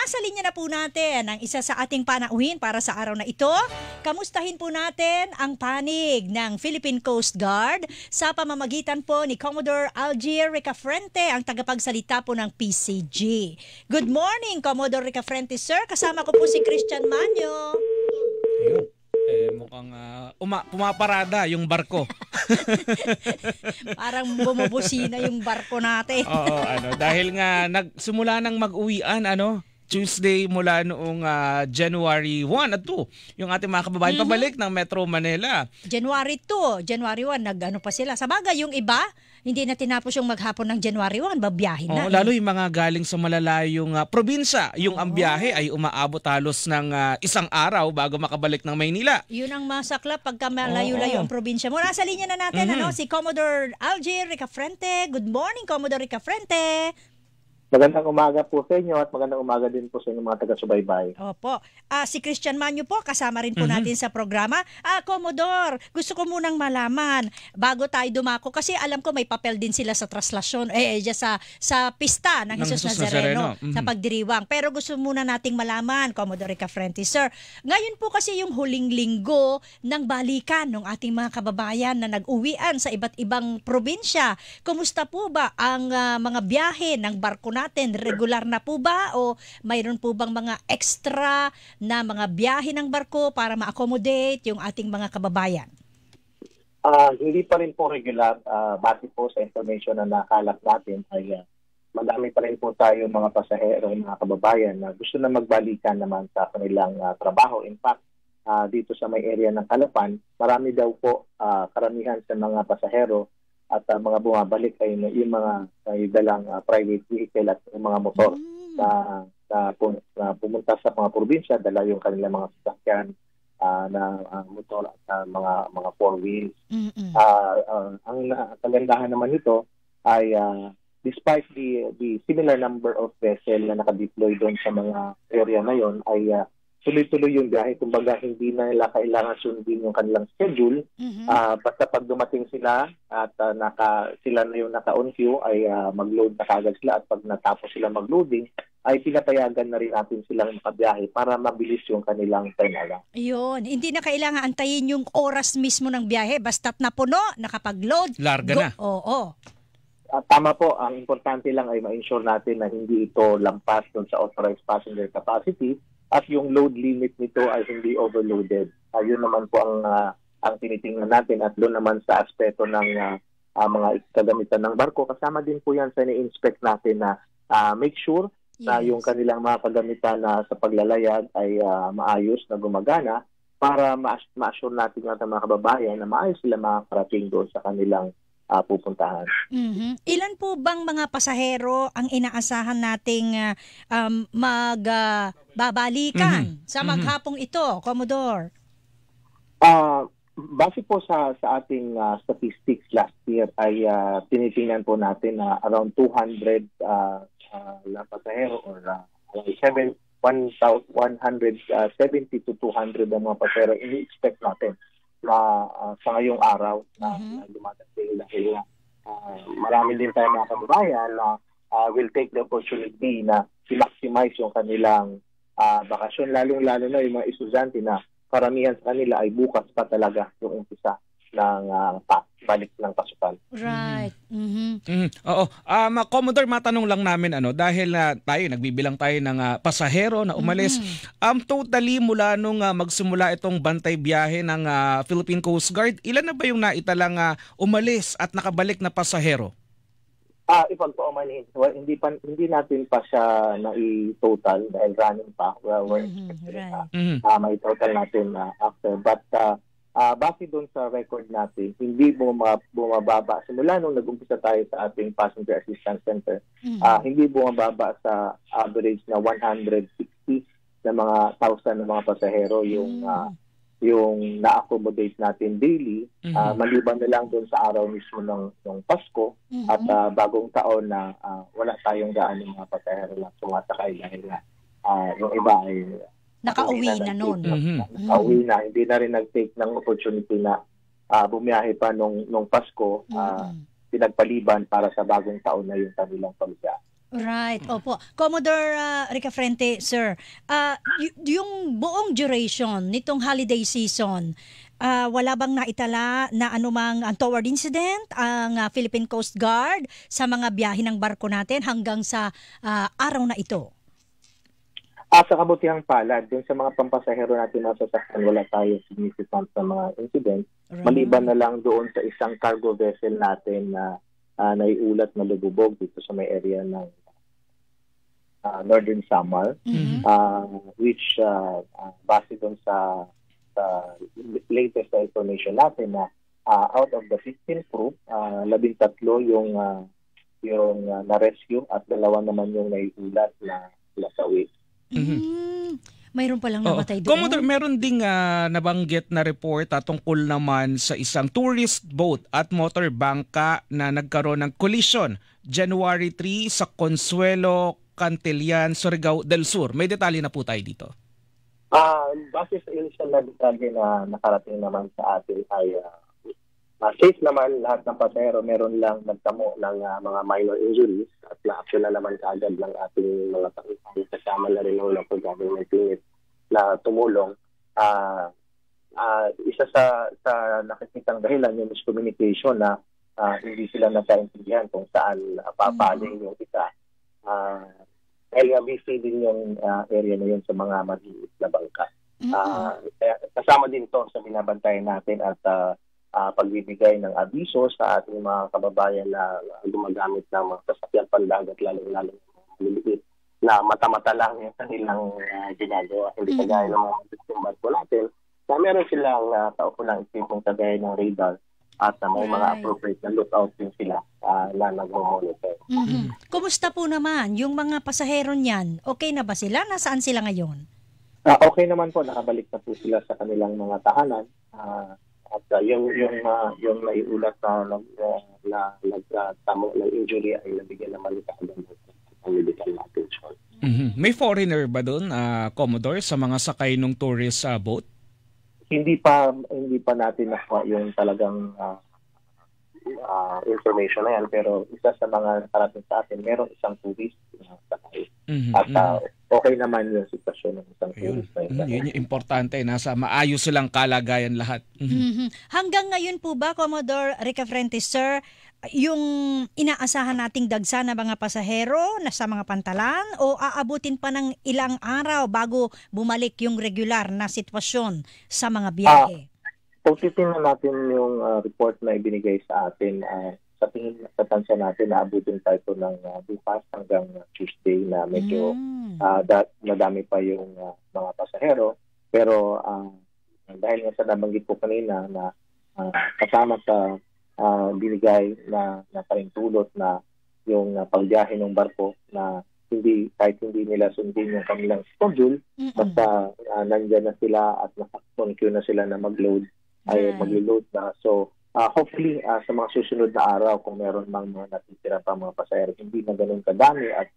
Nasa linya na po natin ang isa sa ating panauhin para sa araw na ito. Kamustahin po natin ang panig ng Philippine Coast Guard sa pamamagitan po ni Commodore Algier Ricafrente, ang tagapagsalita po ng PCG. Good morning, Commodore Ricafrente, sir. Kasama ko po si Christian Manyo. Ayun. Mukhang pumaparada yung barko. Parang bumubusina yung barko natin. Oo, dahil nga nagsimula nang mag-uwian, Tuesday mula noong January 1 at 2, yung ating mga kababayan pabalik ng Metro Manila. January 2, January 1, nag-ano pa sila. Sa bagay, yung iba, hindi na tinapos yung maghapon ng January 1, babiyahin na. Lalo yung mga galing sa malalayong probinsya, yung ang biyahe ay umaabot halos ng isang araw bago makabalik ng Maynila. Yun ang masaklap pagka malayo-layo ang probinsya mo. Nasa linya na natin si Commodore Algier Ricafrente. Good morning, Commodore Ricafrente. Magandang umaga po sa inyo at magandang umaga din po sa inyong mga taga-subaybay. Opo. Si Christian Manyo po, kasama rin po natin sa programa. Commodore, gusto ko munang malaman, bago tayo dumako, kasi alam ko may papel din sila sa traslasyon, sa pista ng Jesus Nazareno, sa pagdiriwang. Pero gusto muna nating malaman, Commodore Ricafrente, sir, ngayon po kasi yung huling linggo ng balikan ng ating mga kababayan na nag-uwian sa iba't ibang probinsya. Kumusta po ba ang mga biyahe ng barko natin? Regular na po ba o mayroon po bang mga extra na mga biyahe ng barko para ma-accommodate yung ating mga kababayan? Hindi pa rin po regular. Base po sa information na nakalap natin ay madami pa rin po tayo mga pasahero, mga kababayan na gusto na magbalikan naman sa kanilang trabaho. In fact, dito sa may area ng Calapan, marami daw po karamihan sa mga pasahero at mga bumabalik ay yung mga dalang private vehicle at yung mga motor na pumunta sa mga probinsya, dala yung kanilang mga sasakyan na motor at mga four wheels. Ang kagandahan naman nito ay despite the similar number of vessel na nakadeploy doon sa mga area na yon ay tuloy-tuloy yung biyahe. Kumbaga, hindi na nila kailangan sundin yung kanilang schedule. Basta pag dumating sila at sila na yung naka-on queue, ay mag-load na kagad sila. At pag natapos sila mag-loading, ay pinapayagan na rin natin silang makabiyahe para mabilis yung kanilang turnaround. Ayun. Hindi na kailangan antayin yung oras mismo ng biyahe. Basta't napuno, nakapag-load. Larga na. Oo. Tama po. Ang importante lang ay ma-ensure natin na hindi ito lampas dun sa authorized passenger capacity at yung load limit nito ay hindi overloaded. Yun naman po ang tinitingnan natin at doon naman sa aspeto ng mga kagamitan ng barko. Kasama din po yan sa ni-inspect natin na make sure na yung kanilang mga kagamitan na sa paglalayag ay maayos na gumagana para ma-assure natin ang mga kababayan na maayos sila makakarating doon sa kanilang pupuntahan. Ilan po bang mga pasahero ang inaasahan nating magbabalikan sa maghapong ito, Commodore? Base po sa ating statistics last year ay tinitingnan po natin na around 200 na pasahero or 170 to 200 ang mga pasahero ini-expect natin na sa ngayong araw na dumadating dahil marami din tayo mga kababayan na will take the opportunity na i-maximize yung kanilang bakasyon, lalong-lalo na yung mga estudyante na karamihan sa kanila ay bukas pa talaga yung umpisa ng balik ng pasukan. Right. Oo. Commodore, matanong lang namin dahil tayo nagbibilang tayo ng pasahero na umalis. Totally mula nung magsimula itong bantay biyahe ng Philippine Coast Guard, ilan na ba yung naitalang umalis at nakabalik na pasahero? Ipag po umalis. Well, hindi natin pa siya na-total dahil running pa. We're expecting may total natin after. But base doon sa record natin, hindi bumababa. Simula nung nag-umpisa tayo sa ating Passenger Assistance Center, hindi bumababa sa average na 160 na mga 1,000 na mga pasahero yung na-accommodate natin daily, maliban na lang doon sa araw mismo ng Pasko at bagong taon na wala tayong gaano mga pasahero lang sumasakay dahil yung iba ay nakauwi na noon. Nakauwi na. Hindi na rin nag-take ng opportunity na bumiyahe pa nung Pasko, pinagpaliban para sa bagong taon na yung kanilang pagbiyahe. Right, opo. Commodore Ricafrente, sir, yung buong duration nitong holiday season, wala bang naitala na anumang untoward incident ang Philippine Coast Guard sa mga biyahe ng barko natin hanggang sa araw na ito? Sa kabutihang palad, dun sa mga pampasahero natin na sasakyan, wala tayo significant na mga incident. Right. Maliban na lang doon sa isang cargo vessel natin na naiulat na lububog dito sa may area ng Northern Samar, which base doon sa latest na information natin na out of the 15 crew, 13 yung na-rescue at 2 naman yung naiulat na nasawi. Mayroon palang namatay doon. Commodore, meron ding nabanggit na report tungkol naman sa isang tourist boat at motor bangka na nagkaroon ng collision January 3 sa Consuelo, Cantillán, Surigao del Sur. May detalye na po tayo dito. Base sa initial na detalye na nakarating naman sa atin ay safe naman lahat ng pasahero. Meron lang nagtamo ng mga minor injuries at na-action na naman kaagad ng ating mga tangitang. Kasama na rin ng local government unit na tumulong. Isa sa nakikitang dahilan yung miscommunication na hindi sila nagkaintindihan kung saan papaling yung isa. Kaya busy din yung area na yun sa mga maliit na bangka. Kasama din to sa binabantayan natin at pagbibigay ng abiso sa ating mga kababayan na gumagamit ng mga sasakyan pandagat, lalo-lalo maliliit na mata-mata lang yung kanilang ginagawa. Hindi kagaya ng mga existing barko natin na meron silang kaukulang isipong kagaya ng radar at may mga appropriate na lookout din sila na nag-monitor. Kumusta po naman yung mga pasahero niyan? Okay na ba sila? Nasaan sila ngayon? Okay naman po, nakabalik na po sila sa kanilang mga tahanan. At yung naiulat na nagtamo ng injury ay nabigyan naman kaagad ng medical attention. May foreigner ba doon, Commodore, sa mga sakay ng tourist boat? Hindi pa natin nakuha yung talagang information na yan, pero isa sa mga nakarating sa atin, merong isang tourist na sakay. At okay naman yung sitwasyon ng isang tourist na yun. Yun yung importante, nasa maayos silang kalagayan lahat. Hanggang ngayon po ba, Commodore Ricafrente, sir, yung inaasahan nating dagsa na mga pasahero na sa mga pantalan o aabutin pa ng ilang araw bago bumalik yung regular na sitwasyon sa mga biyahe? Kung titingnan natin yung report na ibinigay sa atin, sa tingin sa tansya natin, naabutin tayo ng bukas hanggang Tuesday na medyo madami pa yung mga pasahero. Pero dahil nga sa nabanggit po kanina na kasama sa binigay na parintulot na yung pagbiyahe ng barko na kahit hindi nila sundin yung kanilang schedule, basta nandyan na sila at naka-concue na sila na mag-load, ay mag-load na. So, hopefully, sa mga susunod na araw, kung meron mang mga natitira pa mga pasahero, hindi na ganun kadami at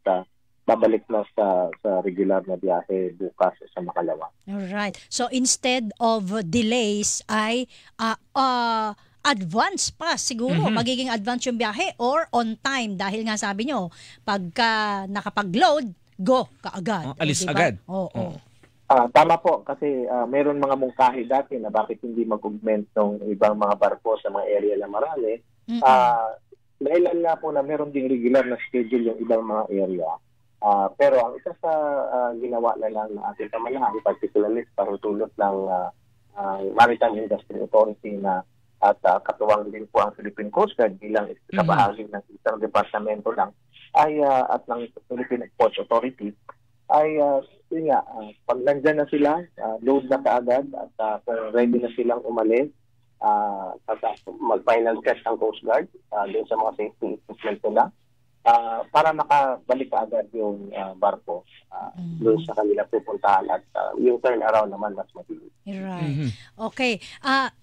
babalik na sa regular na biyahe bukas sa makalawa. Alright. So, instead of delays ay advance pa siguro, magiging advance yung biyahe or on time dahil nga sabi nyo, pagka nakapag-load, go kaagad. Alis diba? agad. Oo. Tama po, kasi meron mga mungkahi dati na bakit hindi mag-augment ng ibang mga barko sa mga area na marami. Dahilan nga po na meron ding regular na schedule yung ibang mga area. Pero ang isa sa ginawa na lang ng ating pamahalaan, particularly parutulot ng Maritime Industry Authority na at katuwang din po ang Philippine Coast Guard bilang kabahagi ng isang departamento lang at ng Philippine Ports Authority ay pag nandyan na sila, load na kaagad at kung ready na silang umalis, mag-final check ang Coast Guard din sa mga safety equipment nila para makabalik kaagad yung barko doon sa kanila pupuntahan at yung turnaround naman mas mabilis. Right. Okay.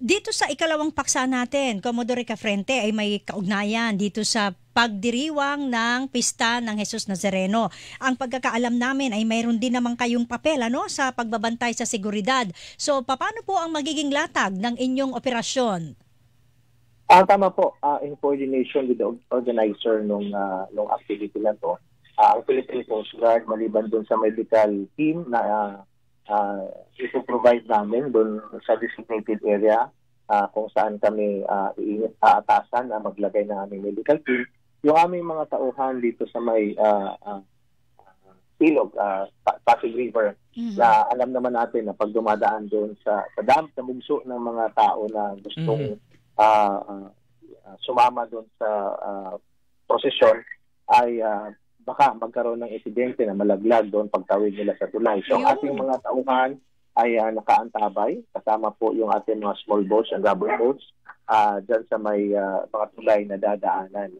Dito sa ikalawang paksa natin, Commodore Ricafrente, ay may kaugnayan dito sa pagdiriwang ng pista ng Jesus Nazareno. Ang pagkakaalam namin ay mayroon din naman kayong papel sa pagbabantay sa seguridad. So, paano po ang magiging latag ng inyong operasyon? Tama po, in coordination with the organizer nung activity na to, ang Philippine Coast Guard, maliban doon sa medical team na ipoprovide namin doon sa designated area kung saan kami aatasan na maglagay ng aming medical team, yung aming mga tauhan dito sa may ilog, Pasig River, na alam naman natin na pag dumadaan doon sa dam, sa bugso ng mga tao na gustong sumama doon sa prosesyon, ay baka magkaroon ng insidente na malaglag doon pagtawid nila sa tulay. So, ang ating mga tauhan ay nakaantabay, kasama po yung ating mga small boats and rubber boats dyan sa may mga tulay na dadaanan.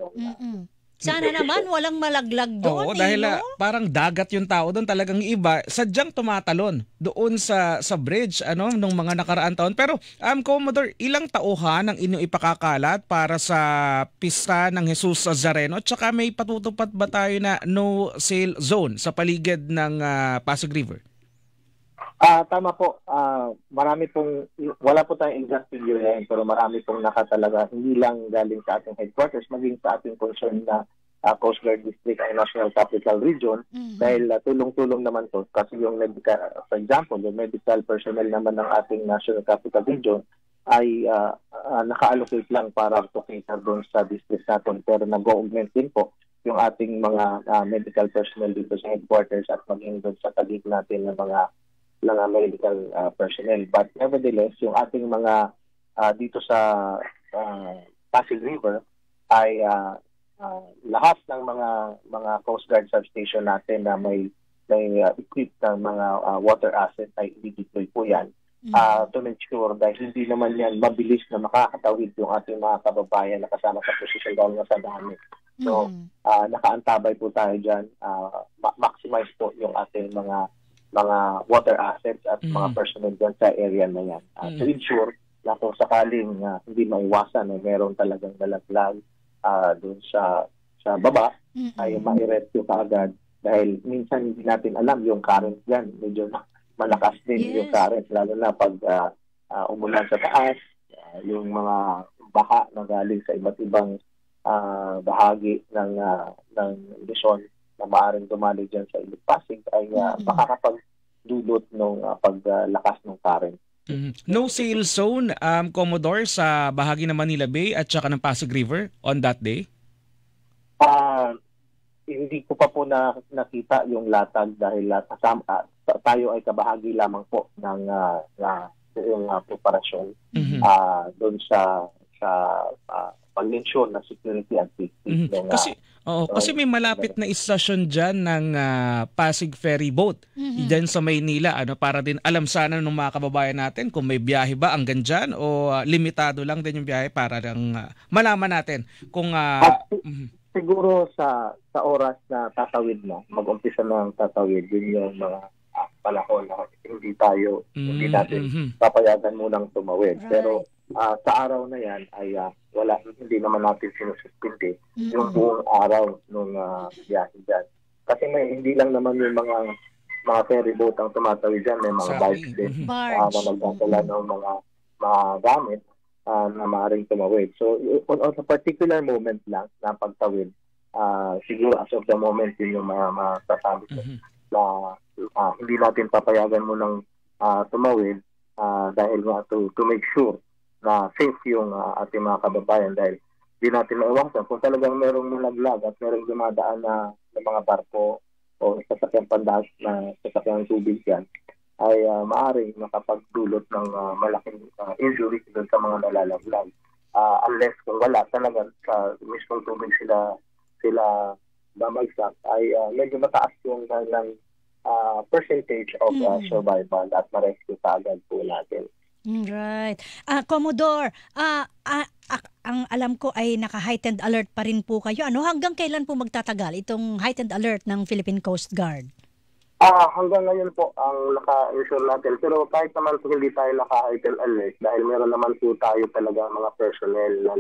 Sana naman walang malaglag doon. Oo, dahil parang dagat yung tao doon, talagang iba sadyang tumatalon doon sa bridge nung mga nakaraan taon. Pero Commodore, ilang tauhan ang inyong ipakakalat para sa pista ng Jesus Nazareno? At saka may patutupad ba tayo na no sail zone sa paligid ng Pasig River? Tama po. Marami pong, wala po tayong exact figure ngayon, pero marami pong nakatalaga, hindi lang galing sa ating headquarters, maging sa ating concern na Coast Guard District ay National Capital Region, dahil tulong-tulong naman to. Kasi yung medical, for example, yung medical personnel naman ng ating National Capital Region ay naka-allocate lang para to cater doon sa district natin, pero nag-augment din po yung ating mga medical personnel dito sa headquarters at maging doon sa tagig natin ng mga medical personnel. But nevertheless, yung ating mga dito sa Pasig River ay lahat ng mga Coast Guard substation natin na may equipped ng mga water asset ay i-deploy po yan to make sure dahil hindi naman yan mabilis na makakatawid yung ating mga kababayan na kasama sa posisyon dahil nga sa dami. So, nakaantabay po tayo dyan, maximize po yung ating mga water assets at mga personnel dyan sa area na yan. To ensure na kung sakaling hindi maiwasan na meron talagang nalaglag doon sa baba, ay ma-rescue kaagad. Dahil minsan hindi natin alam yung current dyan. Medyo malakas din yung current, lalo na pag umulan sa taas, yung mga baha na galing sa iba't ibang bahagi ng Luzon na maaaring dumali dyan sa Ilog Pasig ay makakapagdulot ng paglakas ng current. No sail zone, Commodore, sa bahagi ng Manila Bay at saka ng Pasig River on that day? Hindi ko pa po nakita yung latag dahil tayo ay kabahagi lamang po ng yung preparasyon doon sa pag-ensure na security and safety. Kasi may malapit na istasyon dyan ng Pasig Ferry Boat dyan sa Maynila, para din alam sana ng mga kababayan natin kung may biyahe ba hanggang dyan o limitado lang din yung biyahe para lang malaman natin kung siguro sa oras na tatawid na, mag-umpisa na ang tatawid, yun yung mga panahon na hindi natin papayagan munang tumawid. Right. Pero sa araw na yan ay hindi naman natin sinususpindi yung buong araw nung biyahe dyan. Kasi hindi lang naman yung mga ferry boat ang tumatawid dyan, may mga bikes din na nagdadala ng mga gamit na maaaring tumawid. So on a particular moment lang na pagtawid, siguro as of the moment yun yung masasabi ko na hindi natin papayagan mo ng tumawid dahil nga to make sure na safe yung ating mga kababayan dahil di natin maiwasan kung talagang merong malaglag at merong dumadaan na mga barko o sasakyang pandas na sasakyang tubig yan ay maaaring makapagdulot ng malaking injury doon sa mga nalalaglag. Unless kung wala talagang sa mismong tubig sila babagsak ay medyo mataas yung percentage of survival at ma-rescue kaagad po natin. Right. Commodore, ang alam ko ay naka-heightened alert pa rin po kayo. Hanggang kailan po magtatagal itong heightened alert ng Philippine Coast Guard? Hanggang ngayon po ang naka-ensure natin. Pero kahit naman po hindi tayo naka-heightened alert dahil meron naman po tayo talaga mga personnel na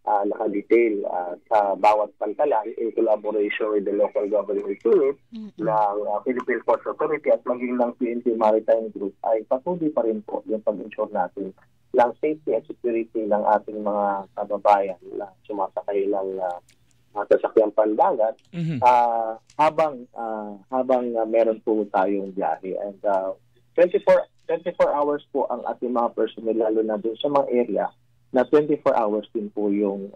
naka-detail sa bawat pantalan in collaboration with the local government unit ng Philippine Ports Authority at maging ng PNP Maritime Group ay patuloy pa rin po yung pag-ensure natin ng safety and security ng ating mga kababayan na sumasakay ng sasakyang pandagat Mhm. habang meron po tayong biyahe. And 24 hours po ang ating mga personnel, lalo na doon sa mga area na 24 hours din po yung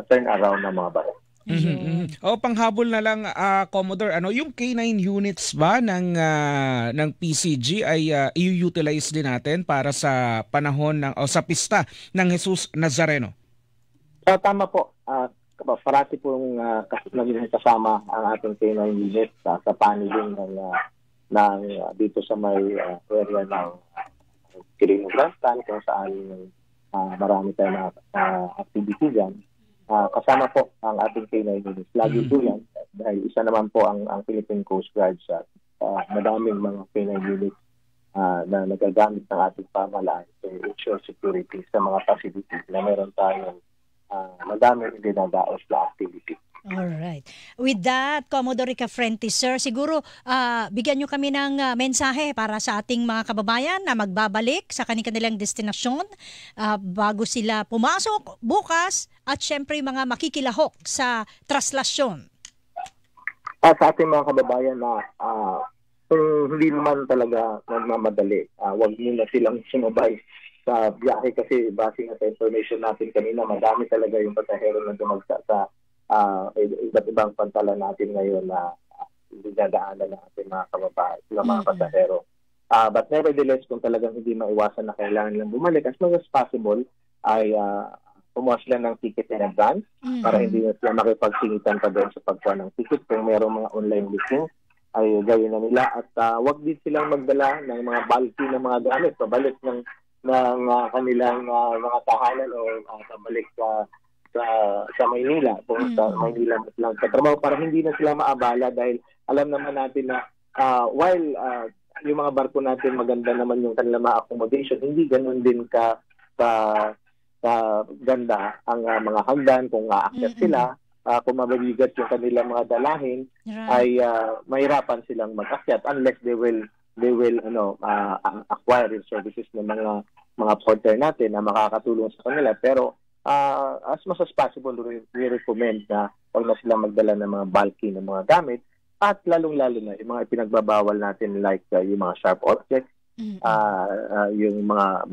turnaround ng mga barko. Mhm, mhm. O panghabol na lang, Commodore, yung K9 units ba ng PCG ay i-utilize din natin para sa panahon o sa pista ng Jesus Nazareno? Tama po. Parati pong naging kasama ang ating K9 unit sa paneling ng dito sa may area ng Quirino Grandstand, kung saan marami tayong activity dyan. Kasama po ang ating K9 units. Lagi po yan. Dahil isa naman po ang Philippine Coast Guard sa madaming mga K9 units na nagagamit ng ating pamahalaan to ensure security sa mga facilities na meron tayong madaming dinadaos na activity. Alright. With that, Commodore Rica Frente, sir, siguro bigyan nyo kami ng mensahe para sa ating mga kababayan na magbabalik sa kanilang destinasyon bago sila pumasok bukas, at syempre mga makikilahok sa traslasyon. Sa ating mga kababayan na kung hindi naman talaga nagmamadali, huwag muna silang sumabay sa biyahe kasi base na sa information natin kanina, madami talaga yung pasahero na dumagsa sa iba't ibang pantala natin ngayon na dinadaanan ng ating mga kababayan, mga pasahero. But nevertheless, kung talagang hindi maiwasan na kailangan lang bumalik, as much as possible, ay kumuha sila ng ticket in advance para hindi na sila makipagsingitan pa doon sa pagkuha ng ticket. Kung mayroong mga online booking, ay gawin na nila. At wag din silang magdala ng mga bulky ng mga gamit, pabalik ng kanilang mga tahanan o pabalik sa Maynila, kung sa Maynila lang sa trabaho, para hindi na sila maabala, dahil alam naman natin na while yung mga barko natin maganda naman yung kanilang mga accommodation, hindi ganun din ka ganda ang mga hagdan kung aakyat sila. Kung mabibigat yung kanilang mga dalahin, ay mahirapan silang mag-akyat unless they will acquire yung services ng mga porter natin na makakatulong sa kanila. Pero as much as possible, we recommend na huwag na sila magdala ng mga bulky ng mga gamit, at lalong-lalo na yung mga ipinagbabawal natin, like yung mga sharp objects, yung mga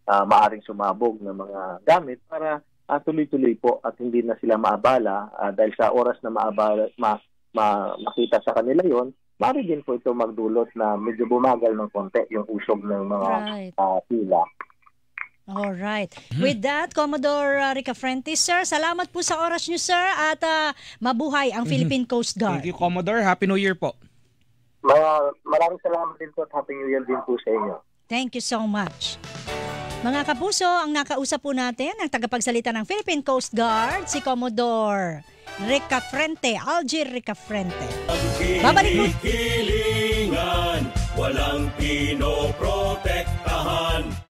maaring sumabog na mga gamit, para tuloy-tuloy po at hindi na sila maabala, dahil sa oras na makita sa kanila yon, maaari din po ito magdulot na medyo bumagal ng konti yung usog ng mga pila. Alright. With that, Commodore Rica Frente, sir, salamat po sa oras niyo, sir, at mabuhay ang Philippine Coast Guard. Thank you, Commodore. Happy New Year po. Maraming salamat din po at Happy New Year din po sa inyo. Thank you so much. Mga kapuso, ang nakausap po natin, ang tagapagsalita ng Philippine Coast Guard, si Commodore Rica Frente, Algir Rica Frente. Babalik po. Walang pinoprotektahan.